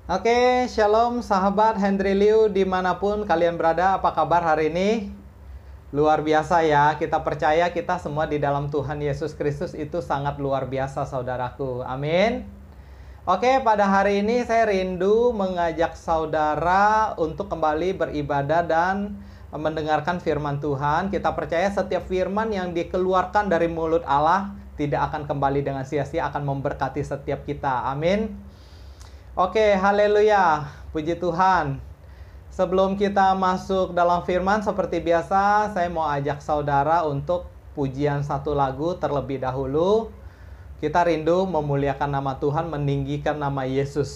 Oke, shalom sahabat Henry Liu dimanapun kalian berada, apa kabar hari ini? Luar biasa ya, kita percaya kita semua di dalam Tuhan Yesus Kristus itu sangat luar biasa saudaraku, amin. Oke, pada hari ini saya rindu mengajak saudara untuk kembali beribadah dan mendengarkan firman Tuhan. Kita percaya setiap firman yang dikeluarkan dari mulut Allah tidak akan kembali dengan sia-sia, akan memberkati setiap kita, amin. Oke, haleluya. Puji Tuhan. Sebelum kita masuk dalam firman, seperti biasa, saya mau ajak saudara untuk pujian satu lagu terlebih dahulu. Kita rindu memuliakan nama Tuhan, meninggikan nama Yesus.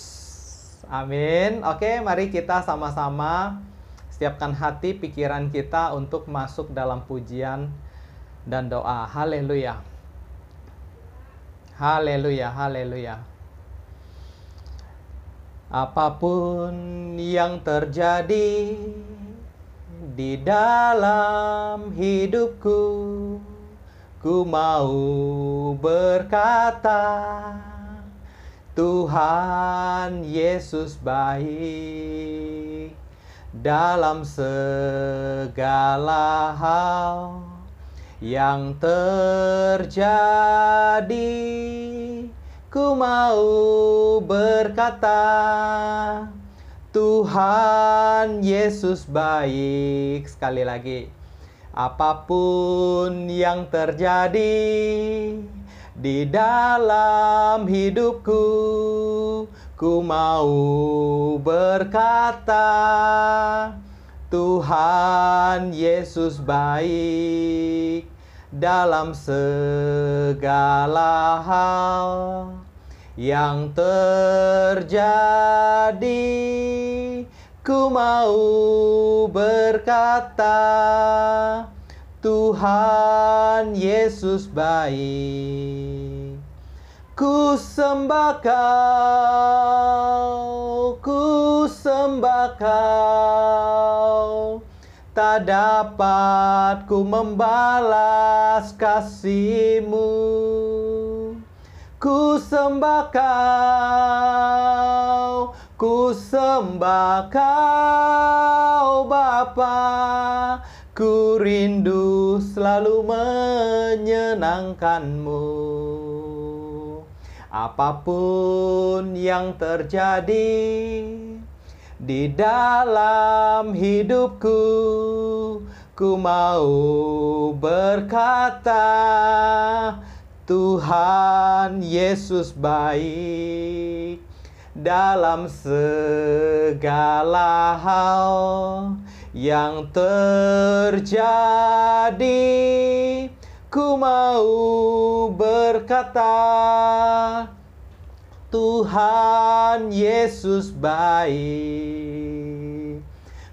Amin. Oke, mari kita sama-sama siapkan hati, pikiran kita untuk masuk dalam pujian dan doa. Haleluya. Haleluya, haleluya. Apapun yang terjadi di dalam hidupku, ku mau berkata, Tuhan Yesus baik dalam segala hal yang terjadi. Ku mau berkata, Tuhan Yesus baik. Sekali lagi, apapun yang terjadi di dalam hidupku, ku mau berkata, Tuhan Yesus baik dalam segala hal yang terjadi. Ku mau berkata, Tuhan Yesus baik. Ku sembah Kau, ku sembah Kau. Tak dapat ku membalas kasih-Mu. Ku sembah Kau, ku sembah Kau Bapa. Ku rindu selalu menyenangkan-Mu. Apapun yang terjadi di dalam hidupku, ku mau berkata, Tuhan Yesus baik dalam segala hal yang terjadi. Ku mau berkata, Tuhan Yesus baik.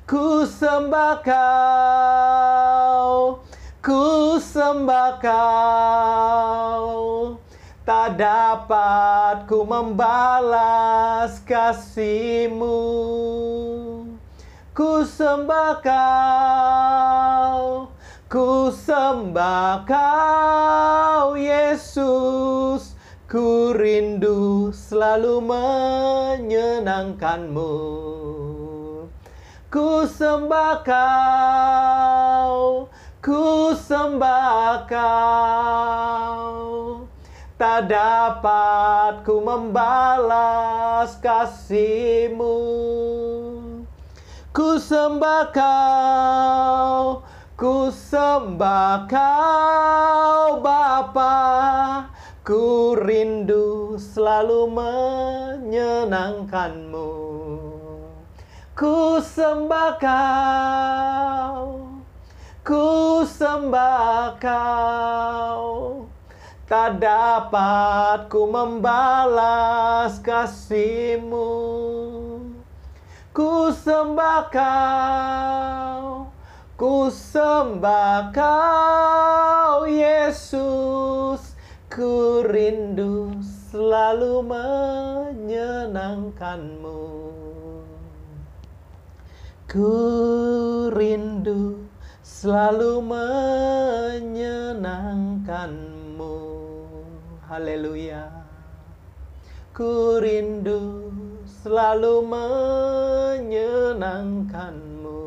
Ku sembah Kau, ku sembah Kau. Tak dapat ku membalas kasih-Mu. Ku sembah Kau, ku sembah Kau Yesus. Ku rindu selalu menyenangkan-Mu. Ku sembah Kau, ku sembah Kau. Tak dapat ku membalas kasih-Mu. Ku sembah Kau, ku sembah Kau Bapa. Ku rindu selalu menyenangkan-Mu. Ku sembah Kau, ku sembah Kau. Tak dapat ku membalas kasih-Mu. Ku sembah Kau, ku sembah Kau Yesus. Ku rindu selalu menyenangkan-Mu. Ku rindu selalu menyenangkan-Mu. Haleluya. Ku rindu selalu menyenangkan-Mu.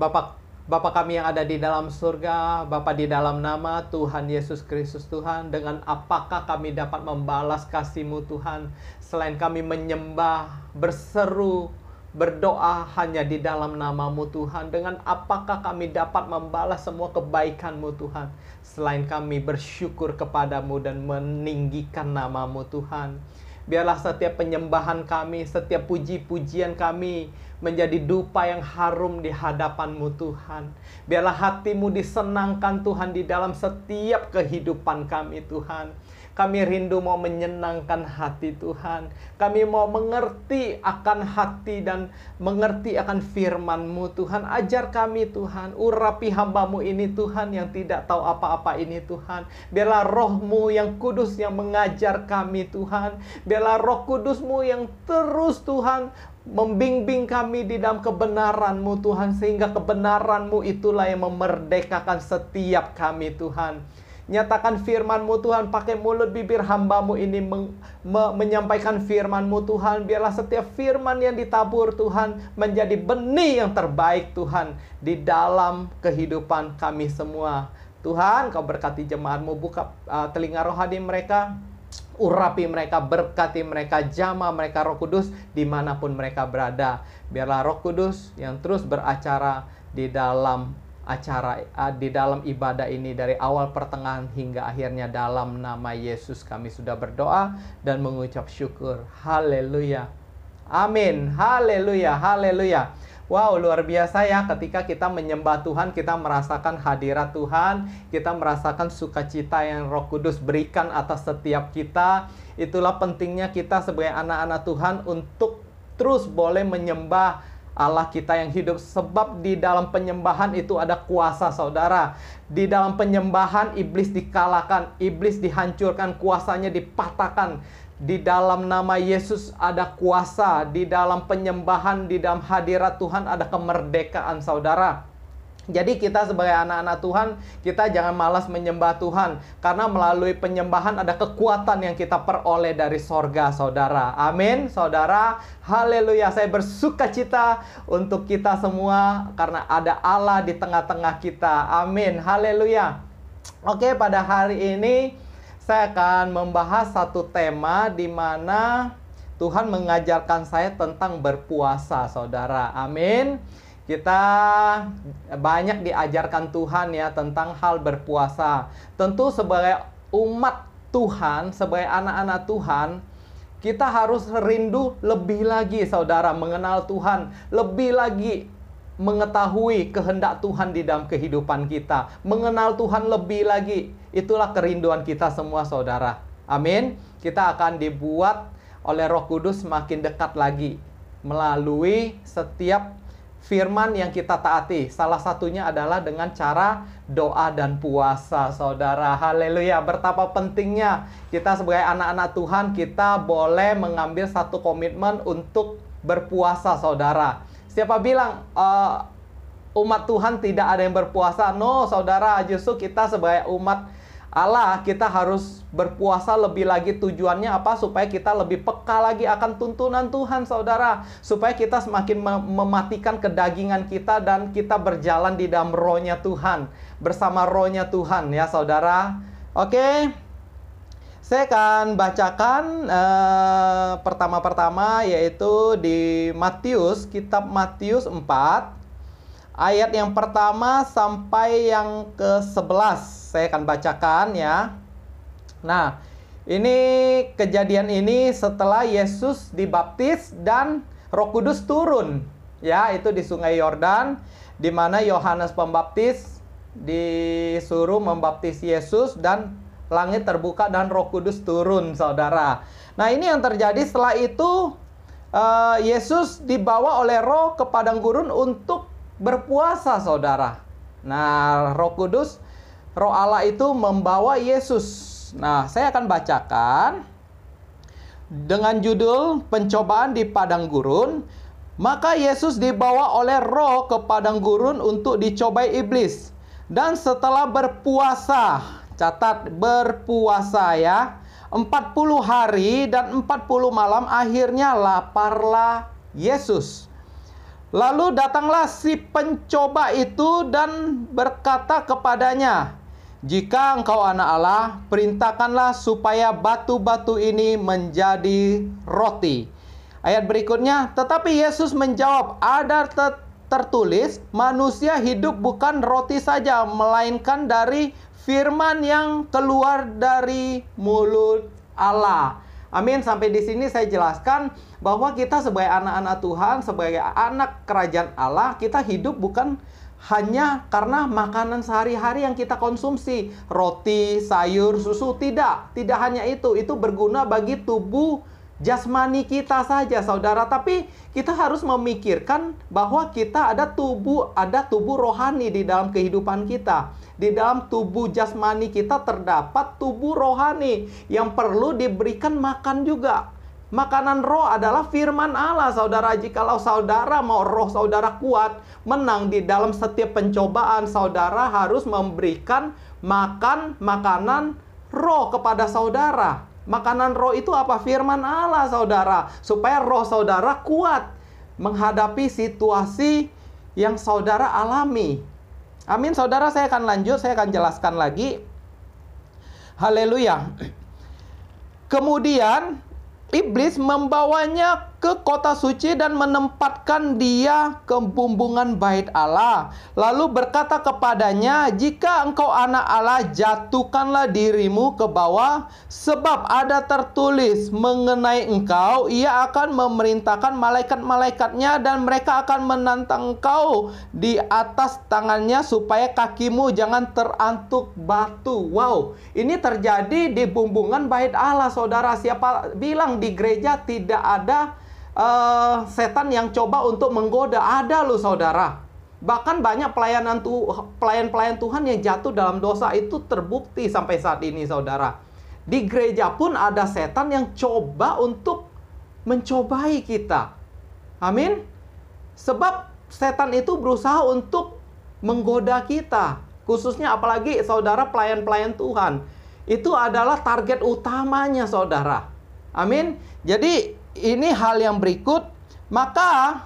Bapa kami yang ada di dalam surga, Bapa, di dalam nama Tuhan Yesus Kristus Tuhan, dengan apakah kami dapat membalas kasih-Mu Tuhan, selain kami menyembah, berseru, berdoa hanya di dalam nama-Mu Tuhan. Dengan apakah kami dapat membalas semua kebaikan-Mu Tuhan, selain kami bersyukur kepadamu dan meninggikan nama-Mu Tuhan. Biarlah setiap penyembahan kami, setiap puji-pujian kami menjadi dupa yang harum di hadapan-Mu Tuhan. Biarlah hati-Mu disenangkan Tuhan di dalam setiap kehidupan kami Tuhan. Kami rindu mau menyenangkan hati Tuhan. Kami mau mengerti akan hati dan mengerti akan firman-Mu Tuhan. Ajar kami Tuhan. Urapi hamba-Mu ini Tuhan yang tidak tahu apa-apa ini Tuhan. Biarlah Roh-Mu yang kudus yang mengajar kami Tuhan. Biarlah Roh Kudus-Mu yang terus Tuhan membimbing kami di dalam kebenaran-Mu Tuhan. Sehingga kebenaran-Mu itulah yang memerdekakan setiap kami Tuhan. Nyatakan firman-Mu Tuhan, pakai mulut bibir hamba-Mu ini menyampaikan firman-Mu Tuhan. Biarlah setiap firman yang ditabur Tuhan menjadi benih yang terbaik Tuhan di dalam kehidupan kami semua. Tuhan, Kau berkati jemaat-Mu, buka telinga rohani mereka, urapi mereka, berkati mereka, jamah mereka Roh Kudus dimanapun mereka berada. Biarlah Roh Kudus yang terus beracara di dalam ibadah ini dari awal, pertengahan hingga akhirnya. Dalam nama Yesus kami sudah berdoa dan mengucap syukur. Haleluya. Amin. Haleluya. Haleluya. Wow, luar biasa ya, ketika kita menyembah Tuhan, kita merasakan hadirat Tuhan, kita merasakan sukacita yang Roh Kudus berikan atas setiap kita. Itulah pentingnya kita sebagai anak-anak Tuhan untuk terus boleh menyembah Allah kita yang hidup. Sebab di dalam penyembahan itu ada kuasa saudara. Di dalam penyembahan iblis dikalahkan, iblis dihancurkan, kuasanya dipatahkan. Di dalam nama Yesus ada kuasa. Di dalam penyembahan, di dalam hadirat Tuhan ada kemerdekaan saudara. Jadi kita sebagai anak-anak Tuhan, kita jangan malas menyembah Tuhan. Karena melalui penyembahan ada kekuatan yang kita peroleh dari sorga saudara. Amin saudara. Haleluya. Saya bersuka cita untuk kita semua karena ada Allah di tengah-tengah kita. Amin. Haleluya. Oke, pada hari ini saya akan membahas satu tema di mana Tuhan mengajarkan saya tentang berpuasa saudara. Amin. Kita banyak diajarkan Tuhan ya tentang hal berpuasa. Tentu sebagai umat Tuhan, sebagai anak-anak Tuhan, kita harus rindu lebih lagi saudara mengenal Tuhan, lebih lagi mengetahui kehendak Tuhan di dalam kehidupan kita, mengenal Tuhan lebih lagi. Itulah kerinduan kita semua saudara. Amin. Kita akan dibuat oleh Roh Kudus semakin dekat lagi melalui setiap firman yang kita taati. Salah satunya adalah dengan cara doa dan puasa saudara. Haleluya. Betapa pentingnya kita sebagai anak-anak Tuhan, kita boleh mengambil satu komitmen untuk berpuasa saudara. Siapa bilang umat Tuhan tidak ada yang berpuasa? No saudara, justru kita sebagai umat Allah, kita harus berpuasa lebih lagi. Tujuannya apa? Supaya kita lebih peka lagi akan tuntunan Tuhan saudara. Supaya kita semakin mematikan kedagingan kita dan kita berjalan di dalam rohnya Tuhan, bersama rohnya Tuhan ya saudara. Oke, saya akan bacakan pertama-pertama yaitu di Matius, kitab Matius 4 ayat yang pertama sampai yang ke-11. Saya akan bacakan ya. Nah, ini kejadian ini setelah Yesus dibaptis dan Roh Kudus turun. Ya, itu di Sungai Yordan, di mana Yohanes Pembaptis disuruh membaptis Yesus dan langit terbuka dan Roh Kudus turun, saudara. Nah, ini yang terjadi setelah itu Yesus dibawa oleh Roh ke padang gurun untuk berpuasa, saudara. Nah, Roh Kudus, Roh Allah itu membawa Yesus. Nah, saya akan bacakan dengan judul pencobaan di padang gurun. Maka Yesus dibawa oleh Roh ke padang gurun untuk dicobai iblis. Dan setelah berpuasa, catat berpuasa ya, 40 hari dan 40 malam akhirnya laparlah Yesus. Lalu datanglah si pencoba itu dan berkata kepadanya, "Jika engkau anak Allah, perintahkanlah supaya batu-batu ini menjadi roti." Ayat berikutnya, tetapi Yesus menjawab, "Ada tertulis, manusia hidup bukan roti saja, melainkan dari firman yang keluar dari mulut Allah." Amin. Sampai di sini saya jelaskan bahwa kita sebagai anak-anak Tuhan, sebagai anak kerajaan Allah, kita hidup bukan hanya karena makanan sehari-hari yang kita konsumsi, roti, sayur, susu. Tidak hanya itu. Itu berguna bagi tubuh jasmani kita saja, saudara. Tapi kita harus memikirkan bahwa kita ada tubuh rohani di dalam kehidupan kita. Di dalam tubuh jasmani kita terdapat tubuh rohani yang perlu diberikan makan juga. Makanan roh adalah firman Allah, saudara. Jikalau saudara mau roh saudara kuat, menang di dalam setiap pencobaan, saudara harus memberikan makanan roh kepada saudara. Makanan roh itu apa? Firman Allah, saudara. Supaya roh saudara kuat menghadapi situasi yang saudara alami. Amin, saudara. Saya akan lanjut, saya akan jelaskan lagi. Haleluya. Kemudian iblis membawanya ke kota suci dan menempatkan dia ke bumbungan bait Allah. Lalu berkata kepadanya, "Jika engkau anak Allah, jatuhkanlah dirimu ke bawah, sebab ada tertulis mengenai engkau, ia akan memerintahkan malaikat-malaikatnya dan mereka akan menantang engkau di atas tangannya supaya kakimu jangan terantuk batu." Wow, ini terjadi di bumbungan bait Allah, saudara. Siapa bilang di gereja tidak ada setan yang coba untuk menggoda? Ada loh, saudara. Bahkan banyak pelayan-pelayan Tuhan yang jatuh dalam dosa, itu terbukti sampai saat ini, saudara. Di gereja pun ada setan yang coba untuk mencobai kita. Amin. Sebab setan itu berusaha untuk menggoda kita. Khususnya apalagi saudara pelayan-pelayan Tuhan. Itu adalah target utamanya, saudara. Amin. Jadi ini hal yang berikut. Maka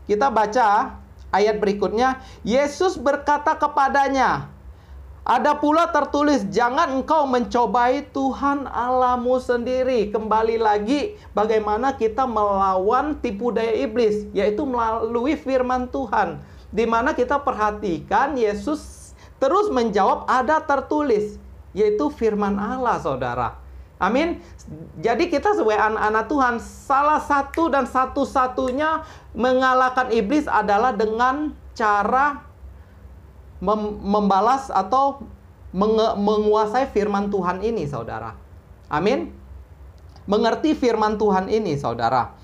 kita baca ayat berikutnya. Yesus berkata kepadanya, "Ada pula tertulis, jangan engkau mencobai Tuhan Allahmu sendiri." Kembali lagi bagaimana kita melawan tipu daya iblis, yaitu melalui firman Tuhan. Di mana kita perhatikan Yesus terus menjawab, ada tertulis, yaitu firman Allah, saudara. Amin. Jadi kita sebagai anak-anak Tuhan, salah satu dan satu-satunya mengalahkan iblis adalah dengan cara membalas atau menguasai firman Tuhan ini, saudara. Amin. Mengerti firman Tuhan ini, saudara.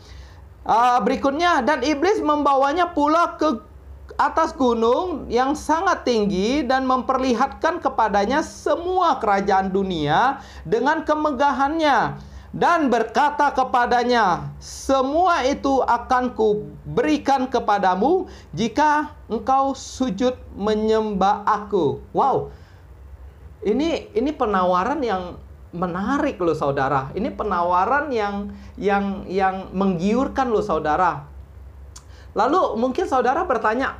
Berikutnya, dan iblis membawanya pula ke atas gunung yang sangat tinggi dan memperlihatkan kepadanya semua kerajaan dunia dengan kemegahannya, dan berkata kepadanya, "Semua itu akan kuberikan kepadamu jika engkau sujud menyembah aku." Wow, ini penawaran yang menarik loh, saudara. Ini penawaran yang menggiurkan loh, saudara. Lalu mungkin saudara bertanya,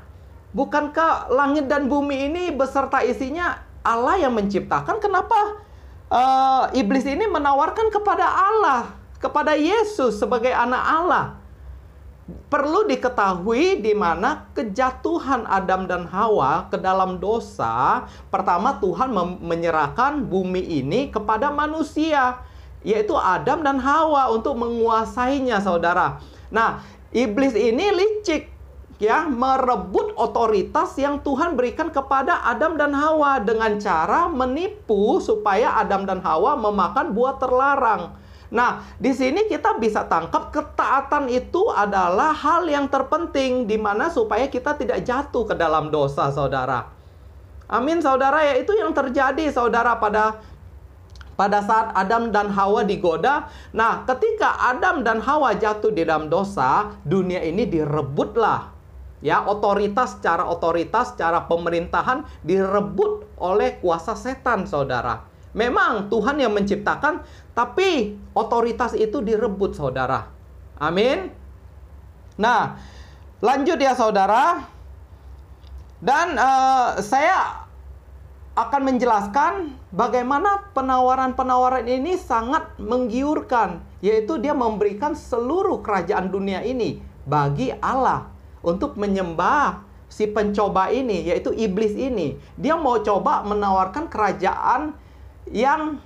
bukankah langit dan bumi ini beserta isinya Allah yang menciptakan? Kenapa iblis ini menawarkan kepada Allah, kepada Yesus sebagai anak Allah? Perlu diketahui di mana kejatuhan Adam dan Hawa ke dalam dosa. Pertama, Tuhan menyerahkan bumi ini kepada manusia, yaitu Adam dan Hawa, untuk menguasainya, saudara. Nah, iblis ini licik, ya, merebut otoritas yang Tuhan berikan kepada Adam dan Hawa dengan cara menipu supaya Adam dan Hawa memakan buah terlarang. Nah, di sini kita bisa tangkap ketaatan itu adalah hal yang terpenting, di mana supaya kita tidak jatuh ke dalam dosa, saudara. Amin, saudara. Ya, itu yang terjadi, saudara, pada saat Adam dan Hawa digoda. Nah, ketika Adam dan Hawa jatuh di dalam dosa, dunia ini direbutlah. Ya, otoritas, cara pemerintahan direbut oleh kuasa setan, saudara. Memang Tuhan yang menciptakan, tapi otoritas itu direbut, saudara. Amin. Nah, lanjut ya, saudara. Dan saya akan menjelaskan bagaimana penawaran-penawaran ini sangat menggiurkan, yaitu dia memberikan seluruh kerajaan dunia ini bagi Allah untuk menyembah si pencoba ini, yaitu iblis ini. Dia mau coba menawarkan kerajaan yang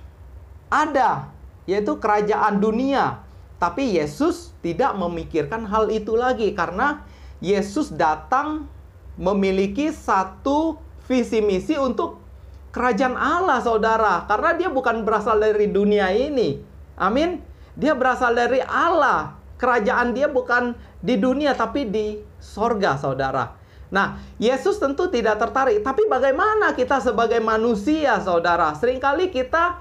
ada, yaitu kerajaan dunia. Tapi Yesus tidak memikirkan hal itu lagi, karena Yesus datang memiliki satu visi misi untuk kerajaan Allah, saudara. Karena dia bukan berasal dari dunia ini. Amin. Dia berasal dari Allah. Kerajaan dia bukan di dunia, tapi di sorga, saudara. Nah, Yesus tentu tidak tertarik. Tapi bagaimana kita sebagai manusia, saudara? Seringkali kita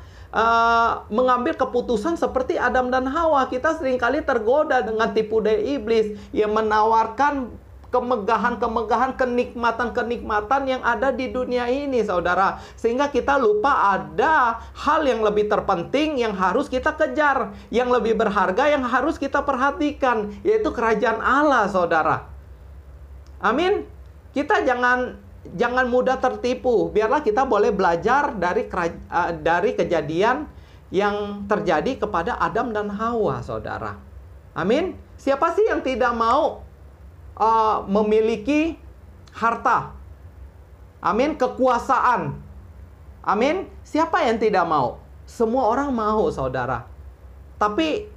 mengambil keputusan seperti Adam dan Hawa. Kita seringkali tergoda dengan tipu daya iblis yang menawarkan kemegahan-kemegahan, kenikmatan-kenikmatan yang ada di dunia ini, saudara. Sehingga kita lupa ada hal yang lebih terpenting yang harus kita kejar, yang lebih berharga yang harus kita perhatikan, yaitu kerajaan Allah, saudara. Amin. Kita jangan mudah tertipu. Biarlah kita boleh belajar dari kejadian yang terjadi kepada Adam dan Hawa, saudara. Amin. Siapa sih yang tidak mau memiliki harta? Amin. Kekuasaan. Amin. Siapa yang tidak mau? Semua orang mau, saudara. Tapi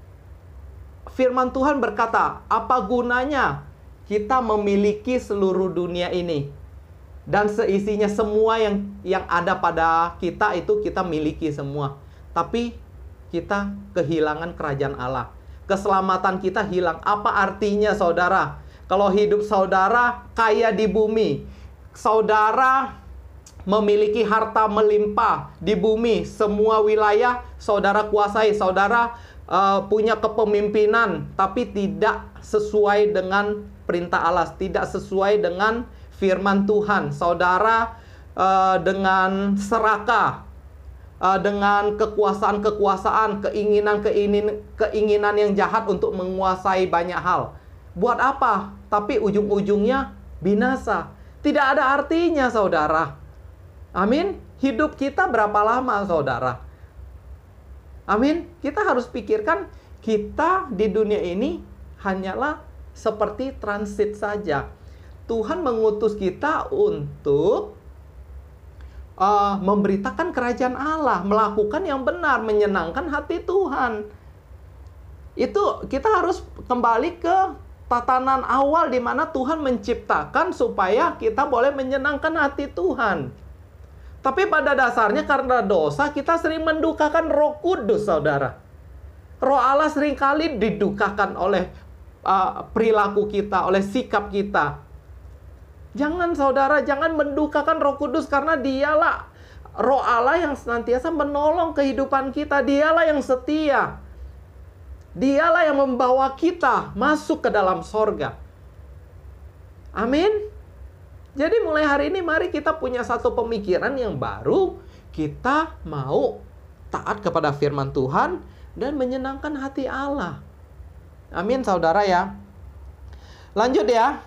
firman Tuhan berkata, apa gunanya kita memiliki seluruh dunia ini dan seisinya, semua yang ada pada kita itu kita miliki semua, tapi kita kehilangan kerajaan Allah. Keselamatan kita hilang. Apa artinya, saudara? Kalau hidup saudara kaya di bumi, saudara memiliki harta melimpah di bumi, semua wilayah saudara kuasai, saudara punya kepemimpinan, tapi tidak sesuai dengan perintah Allah, tidak sesuai dengan firman Tuhan. Saudara dengan serakah, dengan kekuasaan-kekuasaan, keinginan yang jahat untuk menguasai banyak hal. Buat apa? Tapi ujung-ujungnya binasa. Tidak ada artinya, saudara. Amin. Hidup kita berapa lama, saudara? Amin. Kita harus pikirkan, kita di dunia ini hanyalah seperti transit saja. Tuhan mengutus kita untuk memberitakan kerajaan Allah, melakukan yang benar, menyenangkan hati Tuhan. Itu kita harus kembali ke tatanan awal di mana Tuhan menciptakan supaya kita boleh menyenangkan hati Tuhan. Tapi pada dasarnya karena dosa kita sering mendukakan Roh Kudus, saudara. Roh Allah seringkali didukakan oleh perilaku kita, oleh sikap kita. Jangan, saudara, jangan mendukakan Roh Kudus, karena dialah Roh Allah yang senantiasa menolong kehidupan kita. Dialah yang setia. Dialah yang membawa kita masuk ke dalam sorga. Amin. Jadi mulai hari ini mari kita punya satu pemikiran yang baru. Kita mau taat kepada firman Tuhan dan menyenangkan hati Allah. Amin, saudara ya. Lanjut ya.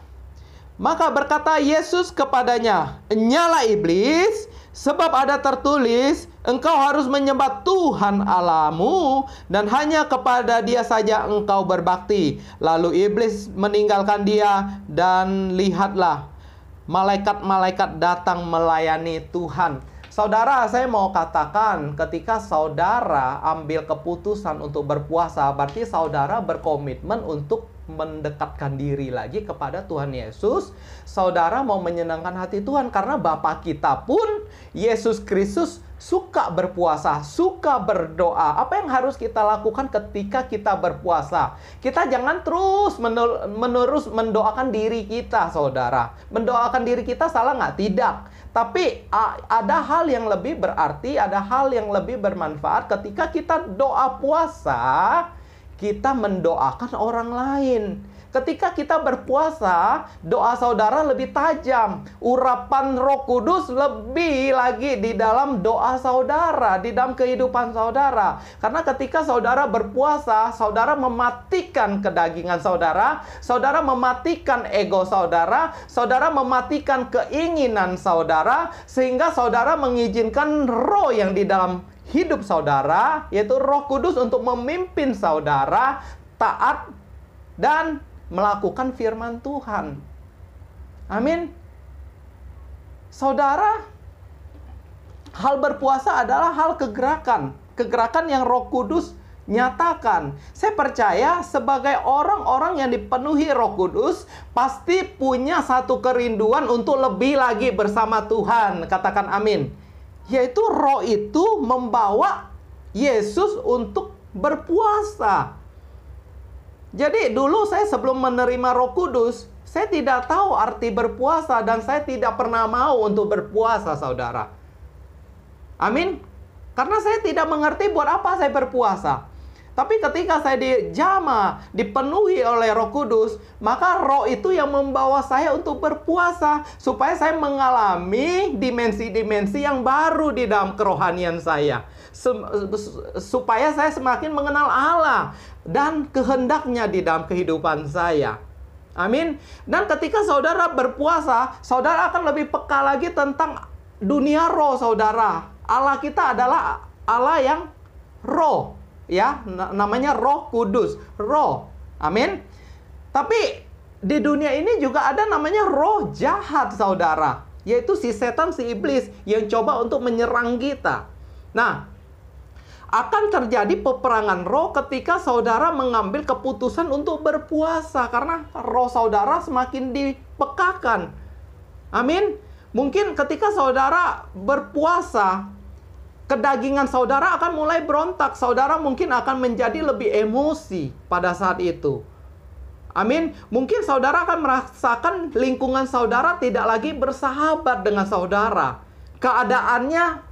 Maka berkata Yesus kepadanya, "Nyala iblis, sebab ada tertulis, engkau harus menyembah Tuhan Allahmu, dan hanya kepada Dia saja engkau berbakti." Lalu iblis meninggalkan dia, dan lihatlah, malaikat-malaikat datang melayani Tuhan. Saudara, saya mau katakan, ketika saudara ambil keputusan untuk berpuasa, berarti saudara berkomitmen untuk mendekatkan diri lagi kepada Tuhan Yesus. Saudara mau menyenangkan hati Tuhan, karena Bapa kita pun, Yesus Kristus, suka berpuasa, suka berdoa. Apa yang harus kita lakukan ketika kita berpuasa? Kita jangan terus menerus mendoakan diri kita, saudara. Mendoakan diri kita salah nggak? Tidak. Tapi ada hal yang lebih berarti, ada hal yang lebih bermanfaat ketika kita doa puasa, kita mendoakan orang lain. Ketika kita berpuasa, doa saudara lebih tajam. Urapan Roh Kudus lebih lagi di dalam doa saudara, di dalam kehidupan saudara. Karena ketika saudara berpuasa, saudara mematikan kedagingan saudara, saudara mematikan ego saudara, saudara mematikan keinginan saudara, sehingga saudara mengizinkan roh yang di dalam hidup saudara, yaitu Roh Kudus, untuk memimpin saudara taat dan melakukan firman Tuhan. Amin. Saudara, hal berpuasa adalah hal kegerakan. Kegerakan yang Roh Kudus nyatakan. Saya percaya sebagai orang-orang yang dipenuhi Roh Kudus, pasti punya satu kerinduan untuk lebih lagi bersama Tuhan. Katakan amin. Yaitu roh itu membawa Yesus untuk berpuasa. Jadi dulu saya sebelum menerima Roh Kudus, saya tidak tahu arti berpuasa dan saya tidak pernah mau untuk berpuasa, saudara. Amin. Karena saya tidak mengerti buat apa saya berpuasa. Tapi ketika saya dijamah, dipenuhi oleh Roh Kudus, maka roh itu yang membawa saya untuk berpuasa, supaya saya mengalami dimensi-dimensi yang baru di dalam kerohanian saya. Supaya saya semakin mengenal Allah dan kehendaknya di dalam kehidupan saya. Amin. Dan ketika saudara berpuasa, saudara akan lebih peka lagi tentang dunia roh, saudara. Allah kita adalah Allah yang roh, ya, namanya Roh Kudus, roh. Amin. Tapi di dunia ini juga ada namanya roh jahat, saudara, yaitu si setan, si iblis yang coba untuk menyerang kita. Nah, akan terjadi peperangan roh ketika saudara mengambil keputusan untuk berpuasa, karena roh saudara semakin dipekakan. Amin. Mungkin ketika saudara berpuasa, kedagingan saudara akan mulai berontak. Saudara mungkin akan menjadi lebih emosi pada saat itu. Amin. Mungkin saudara akan merasakan lingkungan saudara tidak lagi bersahabat dengan saudara. Keadaannya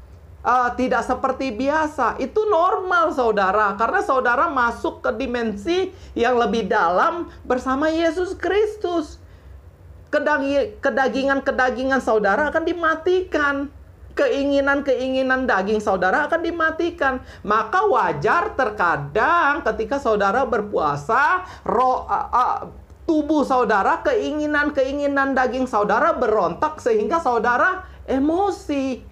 tidak seperti biasa. Itu normal, saudara, karena saudara masuk ke dimensi yang lebih dalam bersama Yesus Kristus. Kedagingan saudara akan dimatikan. Keinginan-keinginan daging saudara akan dimatikan. Maka wajar terkadang ketika saudara berpuasa, tubuh saudara, keinginan-keinginan daging saudara berontak sehingga saudara emosi.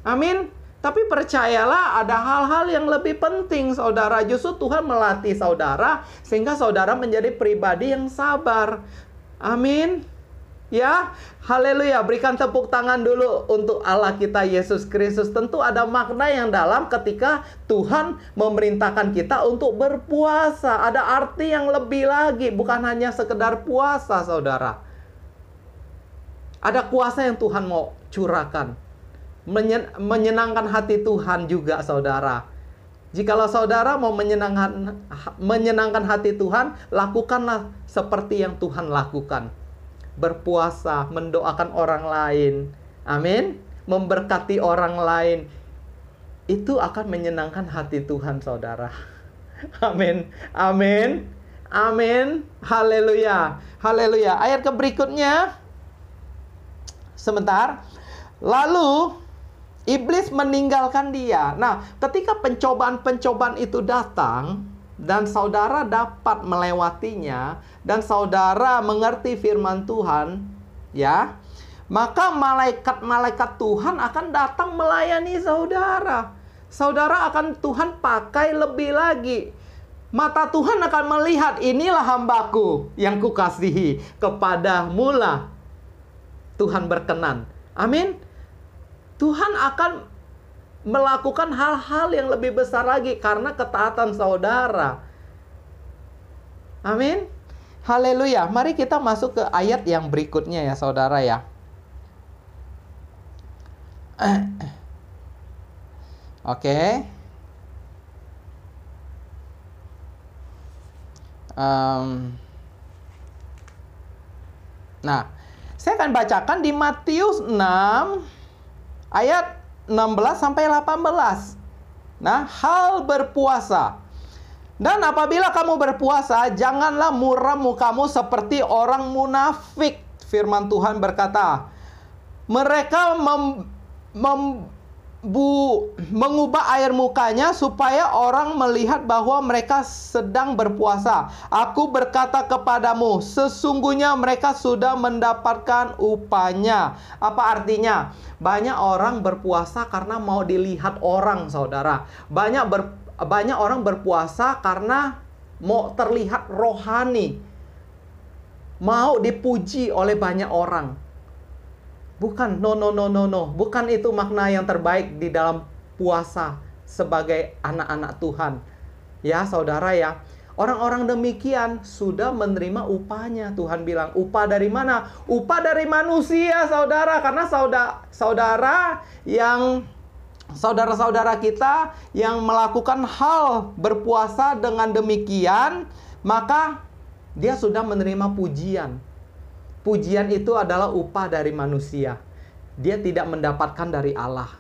Amin. Tapi percayalah, ada hal-hal yang lebih penting, saudara. Justru Tuhan melatih saudara sehingga saudara menjadi pribadi yang sabar. Amin. Ya, haleluya. Berikan tepuk tangan dulu untuk Allah kita Yesus Kristus. Tentu ada makna yang dalam ketika Tuhan memerintahkan kita untuk berpuasa. Ada arti yang lebih lagi, bukan hanya sekedar puasa, saudara. Ada kuasa yang Tuhan mau curahkan. Menyenangkan hati Tuhan juga, saudara. Jikalau saudara mau menyenangkan hati Tuhan, lakukanlah seperti yang Tuhan lakukan. Berpuasa, mendoakan orang lain. Amin. Memberkati orang lain. Itu akan menyenangkan hati Tuhan, saudara. Amin. Amin. Amin. Haleluya. Haleluya. Ayat ke berikutnya. Sebentar. Lalu iblis meninggalkan dia. Nah, ketika pencobaan-pencobaan itu datang dan saudara dapat melewatinya dan saudara mengerti firman Tuhan, ya, maka malaikat-malaikat Tuhan akan datang melayani saudara. Saudara akan Tuhan pakai lebih lagi. Mata Tuhan akan melihat, inilah hambaku yang kukasihi, kepadamu lah Tuhan berkenan. Amin. Tuhan akan melakukan hal-hal yang lebih besar lagi karena ketaatan saudara. Amin. Haleluya. Mari kita masuk ke ayat yang berikutnya ya, saudara ya. Oke. Nah, saya akan bacakan di Matius 6 ayat 16 sampai 18. Nah, hal berpuasa. Dan apabila kamu berpuasa, janganlah muram mukamu seperti orang munafik. Firman Tuhan berkata, mereka mengubah air mukanya supaya orang melihat bahwa mereka sedang berpuasa. Aku berkata kepadamu, sesungguhnya mereka sudah mendapatkan upahnya. Apa artinya? Banyak orang berpuasa karena mau dilihat orang, saudara. Banyak orang berpuasa karena mau terlihat rohani, mau dipuji oleh banyak orang. Bukan, no. Bukan itu makna yang terbaik di dalam puasa sebagai anak-anak Tuhan. Ya, saudara ya. Orang-orang demikian sudah menerima upahnya. Tuhan bilang, upah dari mana? Upah dari manusia, saudara. Karena saudara-saudara kita yang melakukan hal berpuasa dengan demikian, maka dia sudah menerima pujian. Pujian itu adalah upah dari manusia. Dia tidak mendapatkan dari Allah.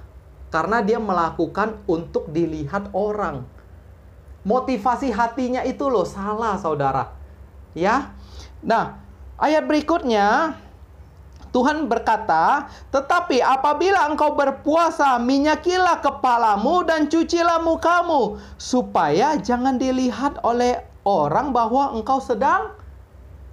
Karena dia melakukan untuk dilihat orang. Motivasi hatinya itu loh salah, saudara. Ya. Nah, ayat berikutnya Tuhan berkata, tetapi apabila engkau berpuasa, minyakilah kepalamu dan cucilah mukamu, supaya jangan dilihat oleh orang bahwa engkau sedang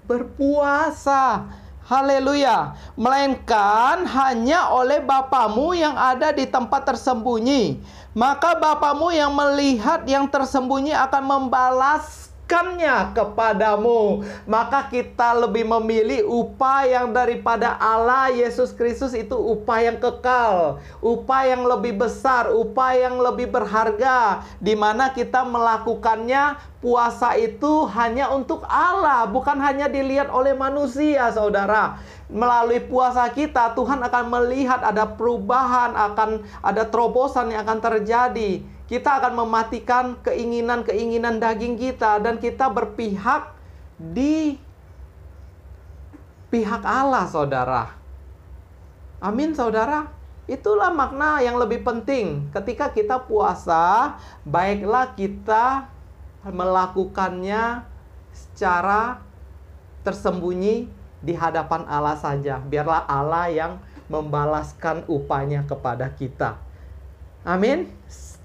berpuasa. Haleluya. Melainkan hanya oleh Bapamu yang ada di tempat tersembunyi. Maka Bapamu yang melihat yang tersembunyi akan membalaskannya kepadamu. Maka kita lebih memilih upah yang daripada Allah Yesus Kristus, itu upah yang kekal, upah yang lebih besar, upah yang lebih berharga, di mana kita melakukannya. Puasa itu hanya untuk Allah, bukan hanya dilihat oleh manusia, saudara. Melalui puasa kita, Tuhan akan melihat ada perubahan, akan ada terobosan yang akan terjadi. Kita akan mematikan keinginan-keinginan daging kita, dan kita berpihak di pihak Allah, saudara. Amin, saudara. Itulah makna yang lebih penting ketika kita puasa. Baiklah kita melakukannya secara tersembunyi di hadapan Allah saja. Biarlah Allah yang membalaskan upahnya kepada kita. Amin.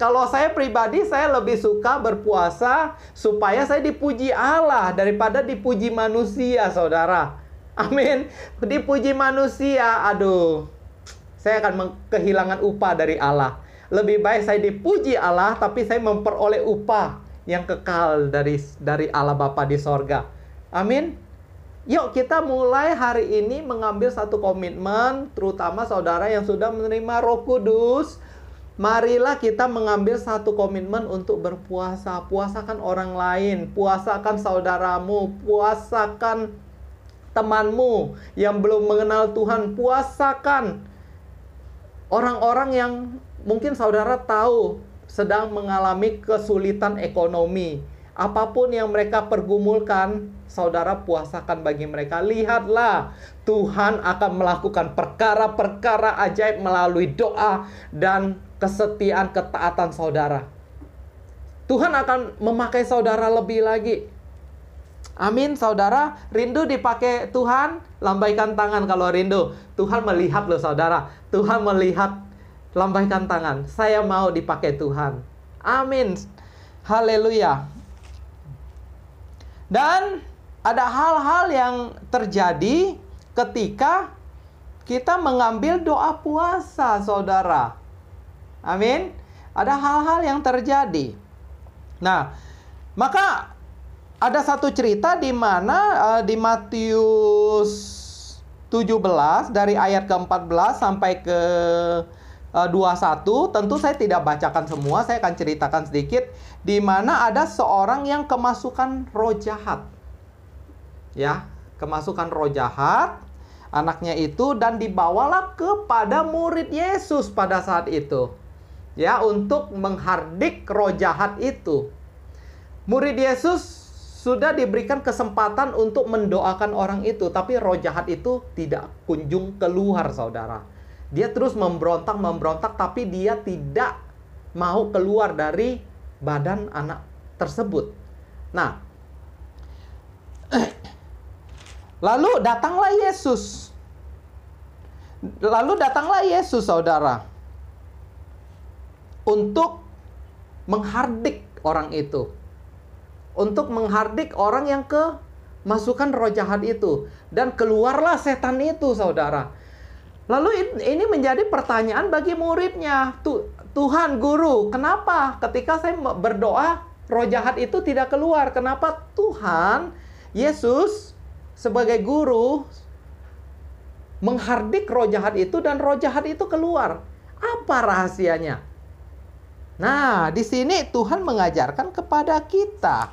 Kalau saya pribadi, saya lebih suka berpuasa supaya saya dipuji Allah daripada dipuji manusia, saudara. Amin. Dipuji manusia, aduh, saya akan kehilangan upah dari Allah. Lebih baik saya dipuji Allah, tapi saya memperoleh upah yang kekal dari Allah Bapa di sorga. Amin. Yuk kita mulai hari ini mengambil satu komitmen, terutama saudara yang sudah menerima Roh Kudus. Marilah kita mengambil satu komitmen untuk berpuasa. Puasakan orang lain, puasakan saudaramu, puasakan temanmu yang belum mengenal Tuhan, puasakan orang-orang yang mungkin saudara tahu sedang mengalami kesulitan ekonomi. Apapun yang mereka pergumulkan, saudara puasakan bagi mereka. Lihatlah, Tuhan akan melakukan perkara-perkara ajaib melalui doa dan kesetiaan, ketaatan saudara. Tuhan akan memakai saudara lebih lagi. Amin, saudara. Rindu dipakai Tuhan? Lambaikan tangan kalau rindu. Tuhan melihat loh, saudara. Tuhan melihat. Lambaikan tangan. Saya mau dipakai Tuhan. Amin. Haleluya. Dan ada hal-hal yang terjadi ketika kita mengambil doa puasa, saudara. Amin. Ada hal-hal yang terjadi. Nah, maka ada satu cerita di mana di Matius 17 dari ayat ke-14 sampai ke 21. Tentu saya tidak bacakan semua, saya akan ceritakan sedikit. Di mana ada seorang yang kemasukan roh jahat. Ya, kemasukan roh jahat anaknya itu, dan dibawalah kepada murid Yesus pada saat itu. Ya, untuk menghardik roh jahat itu. Murid Yesus sudah diberikan kesempatan untuk mendoakan orang itu, tapi roh jahat itu tidak kunjung keluar, saudara. Dia terus memberontak, tapi dia tidak mau keluar dari badan anak tersebut. Nah, lalu datanglah Yesus. Saudara, untuk menghardik orang itu. Untuk menghardik orang yang kemasukan roh jahat itu. Dan keluarlah setan itu, saudara. Lalu ini menjadi pertanyaan bagi muridnya. Tuhan, Guru, kenapa ketika saya berdoa, roh jahat itu tidak keluar? Kenapa Tuhan, Yesus, sebagai Guru, menghardik roh jahat itu dan roh jahat itu keluar? Apa rahasianya? Nah, di sini Tuhan mengajarkan kepada kita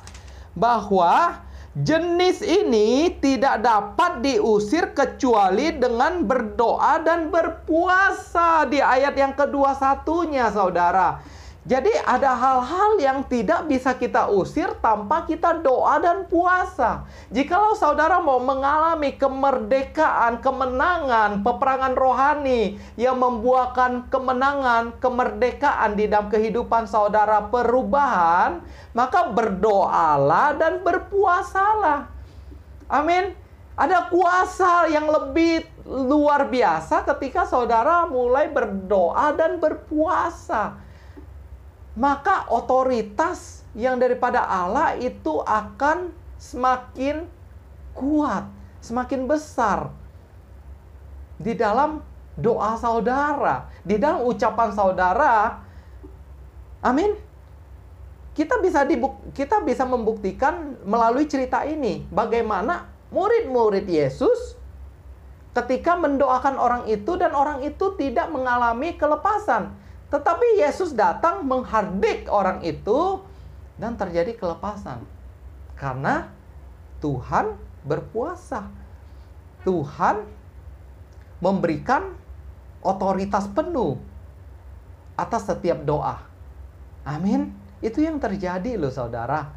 bahwa jenis ini tidak dapat diusir kecuali dengan berdoa dan berpuasa. Di ayat yang kedua satunya, saudara. Jadi ada hal-hal yang tidak bisa kita usir tanpa kita doa dan puasa. Jikalau saudara mau mengalami kemerdekaan, kemenangan, peperangan rohani yang membuahkan kemenangan, kemerdekaan di dalam kehidupan saudara, perubahan, maka berdoalah dan berpuasalah. Amin. Ada kuasa yang lebih luar biasa ketika saudara mulai berdoa dan berpuasa. Maka otoritas yang daripada Allah itu akan semakin kuat, semakin besar di dalam doa saudara, di dalam ucapan saudara. Amin. Kita bisa membuktikan melalui cerita ini bagaimana murid-murid Yesus ketika mendoakan orang itu dan orang itu tidak mengalami kelepasan. Tetapi Yesus datang menghardik orang itu dan terjadi kelepasan. Karena Tuhan berpuasa. Tuhan memberikan otoritas penuh atas setiap doa. Amin. Itu yang terjadi loh, saudara.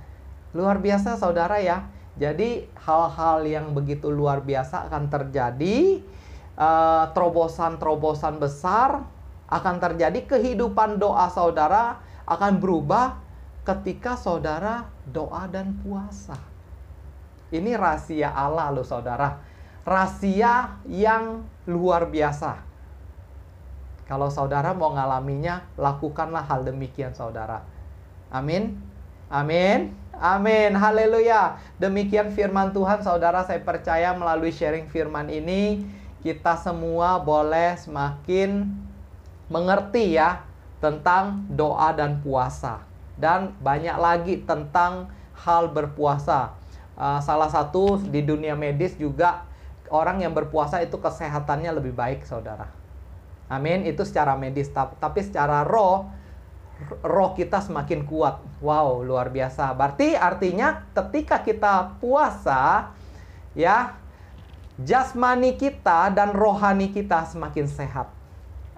Luar biasa, saudara ya. Jadi hal-hal yang begitu luar biasa akan terjadi. Terobosan-terobosan besar akan terjadi. Kehidupan doa saudara akan berubah ketika saudara doa dan puasa. Ini rahasia Allah loh, saudara. Rahasia yang luar biasa. Kalau saudara mau ngalaminya, lakukanlah hal demikian, saudara. Amin. Amin. Amin. Haleluya. Demikian firman Tuhan, saudara. Saya percaya melalui sharing firman ini, kita semua boleh semakin mengerti ya tentang doa dan puasa. Dan banyak lagi tentang hal berpuasa. Salah satu di dunia medis juga, orang yang berpuasa itu kesehatannya lebih baik, saudara. Amin. Itu secara medis. Tapi secara roh kita semakin kuat. Wow, luar biasa. Berarti artinya ketika kita puasa, ya, jasmani kita dan rohani kita semakin sehat.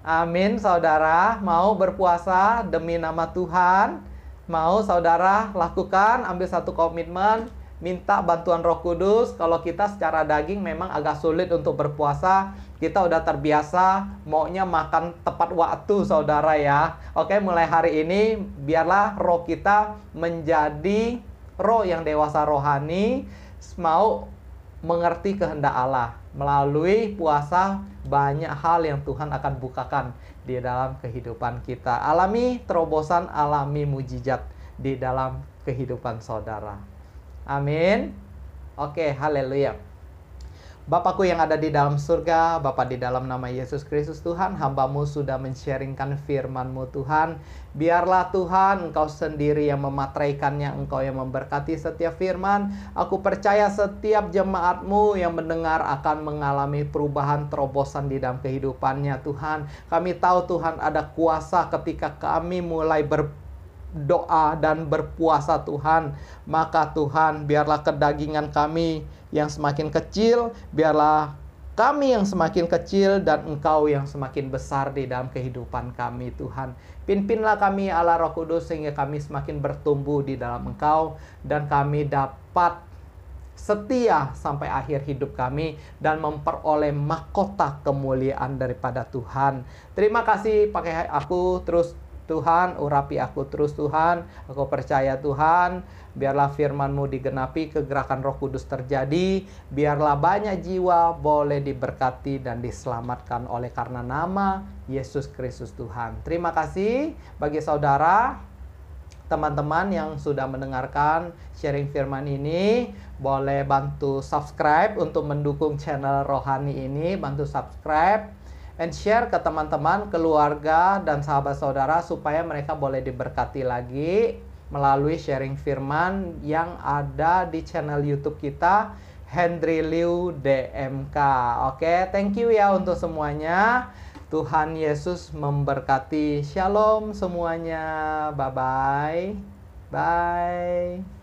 Amin, saudara. Mau berpuasa demi nama Tuhan? Mau saudara lakukan, ambil satu komitmen, minta bantuan Roh Kudus. Kalau kita secara daging memang agak sulit untuk berpuasa, kita udah terbiasa maunya makan tepat waktu, saudara ya. Oke, mulai hari ini biarlah roh kita menjadi roh yang dewasa rohani, mau mengerti kehendak Allah. Melalui puasa banyak hal yang Tuhan akan bukakan di dalam kehidupan kita. Alami terobosan, alami mujizat di dalam kehidupan saudara. Amin. Oke, haleluya. Bapakku yang ada di dalam surga, Bapa, di dalam nama Yesus Kristus Tuhan, hamba-Mu sudah men-sharingkan firman-Mu Tuhan. Biarlah Tuhan Engkau sendiri yang memateraikannya, Engkau yang memberkati setiap firman. Aku percaya setiap jemaat-Mu yang mendengar akan mengalami perubahan terobosan di dalam kehidupannya Tuhan. Kami tahu Tuhan ada kuasa ketika kami mulai berdoa dan berpuasa Tuhan. Maka Tuhan, biarlah kedagingan kami yang semakin kecil, biarlah kami yang semakin kecil dan Engkau yang semakin besar di dalam kehidupan kami Tuhan. Pimpinlah kami Allah Roh Kudus sehingga kami semakin bertumbuh di dalam Engkau dan kami dapat setia sampai akhir hidup kami dan memperoleh mahkota kemuliaan daripada Tuhan. Terima kasih, pakai aku terus Tuhan, urapi aku terus Tuhan. Aku percaya Tuhan, biarlah firman-Mu digenapi, kegerakan Roh Kudus terjadi. Biarlah banyak jiwa boleh diberkati dan diselamatkan oleh karena nama Yesus Kristus Tuhan. Terima kasih bagi saudara, teman-teman yang sudah mendengarkan sharing firman ini. Boleh bantu subscribe untuk mendukung channel rohani ini. Bantu subscribe and share ke teman-teman, keluarga, dan sahabat saudara supaya mereka boleh diberkati lagi melalui sharing firman yang ada di channel YouTube kita, Henry Liu DMK. Oke, thank you ya untuk semuanya. Tuhan Yesus memberkati. Shalom semuanya. Bye-bye. Bye.